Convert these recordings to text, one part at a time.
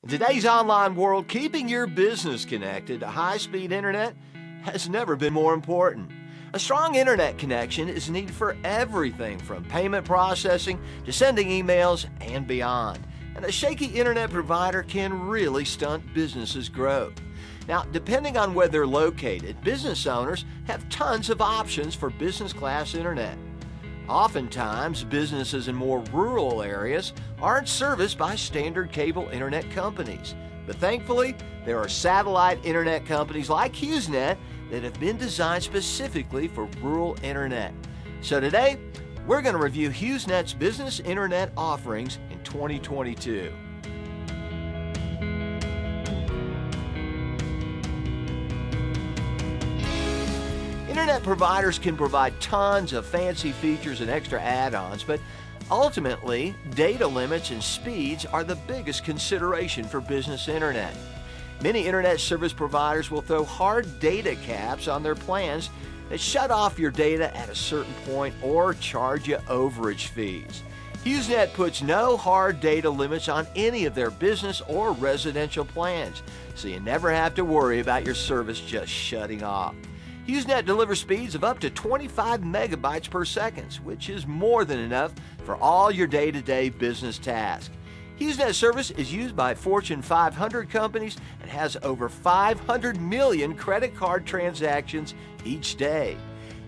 In today's online world, keeping your business connected to high-speed internet has never been more important. A strong internet connection is needed for everything from payment processing to sending emails and beyond. And a shaky internet provider can really stunt businesses' growth. Now, depending on where they're located, business owners have tons of options for business-class internet. Oftentimes, businesses in more rural areas aren't serviced by standard cable internet companies. But thankfully, there are satellite internet companies like HughesNet that have been designed specifically for rural internet. So today, we're going to review HughesNet's business internet offerings in 2022. Internet providers can provide tons of fancy features and extra add-ons, but ultimately, data limits and speeds are the biggest consideration for business internet. Many internet service providers will throw hard data caps on their plans that shut off your data at a certain point or charge you overage fees. HughesNet puts no hard data limits on any of their business or residential plans, so you never have to worry about your service just shutting off. HughesNet delivers speeds of up to 25 megabytes per second, which is more than enough for all your day-to-day business tasks. HughesNet service is used by Fortune 500 companies and has over 500 million credit card transactions each day.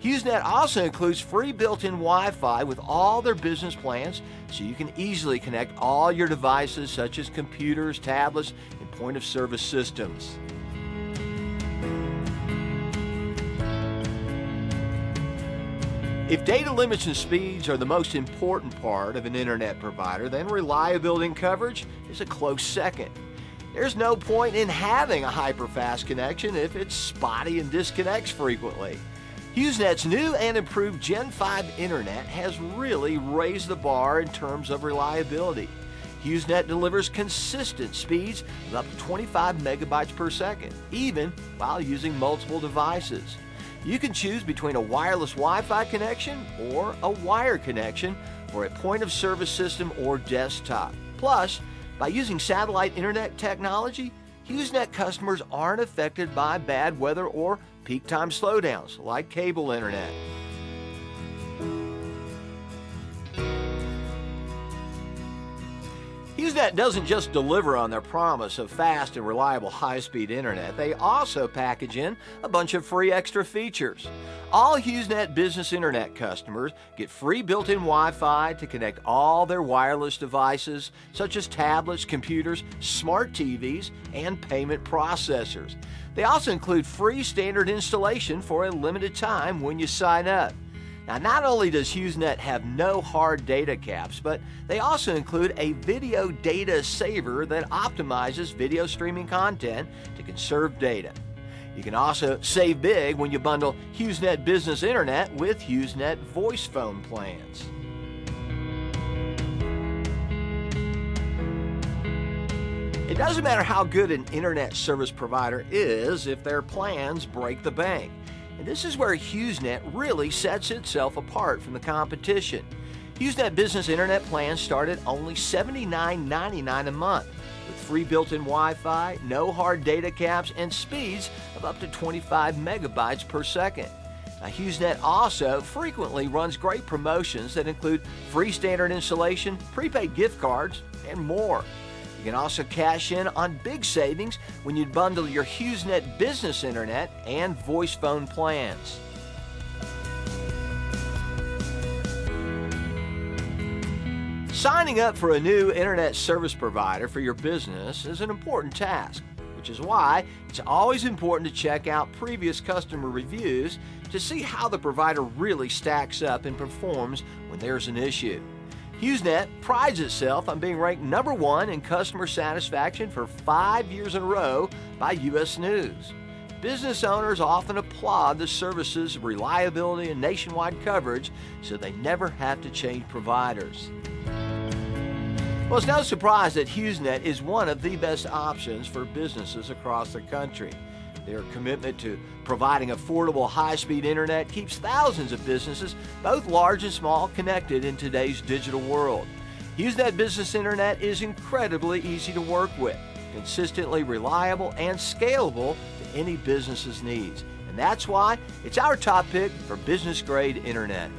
HughesNet also includes free built-in Wi-Fi with all their business plans, so you can easily connect all your devices such as computers, tablets, and point-of-service systems. If data limits and speeds are the most important part of an internet provider, then reliability and coverage is a close second. There's no point in having a hyper-fast connection if it's spotty and disconnects frequently. HughesNet's new and improved Gen5 internet has really raised the bar in terms of reliability. HughesNet delivers consistent speeds of up to 25 megabytes per second, even while using multiple devices. You can choose between a wireless Wi-Fi connection or a wire connection for a point-of-service system or desktop. Plus, by using satellite internet technology, HughesNet customers aren't affected by bad weather or peak time slowdowns like cable internet. HughesNet doesn't just deliver on their promise of fast and reliable high-speed internet, they also package in a bunch of free extra features. All HughesNet business internet customers get free built-in Wi-Fi to connect all their wireless devices, such as tablets, computers, smart TVs, and payment processors. They also include free standard installation for a limited time when you sign up. Now, not only does HughesNet have no hard data caps, but they also include a video data saver that optimizes video streaming content to conserve data. You can also save big when you bundle HughesNet Business Internet with HughesNet voice phone plans. It doesn't matter how good an internet service provider is if their plans break the bank. And this is where HughesNet really sets itself apart from the competition. HughesNet Business Internet plans start at only $79.99 a month, with free built-in Wi-Fi, no hard data caps, and speeds of up to 25 megabytes per second. Now, HughesNet also frequently runs great promotions that include free standard installation, prepaid gift cards, and more. You can also cash in on big savings when you bundle your HughesNet Business Internet and voice phone plans. Signing up for a new internet service provider for your business is an important task, which is why it's always important to check out previous customer reviews to see how the provider really stacks up and performs when there's an issue. HughesNet prides itself on being ranked number one in customer satisfaction for 5 years in a row by U.S. News. Business owners often applaud the service's reliability and nationwide coverage, so they never have to change providers. Well, it's no surprise that HughesNet is one of the best options for businesses across the country. Their commitment to providing affordable high-speed internet keeps thousands of businesses, both large and small, connected in today's digital world. HughesNet Business Internet is incredibly easy to work with. consistently reliable, and scalable to any business's needs. And that's why it's our top pick for business-grade internet.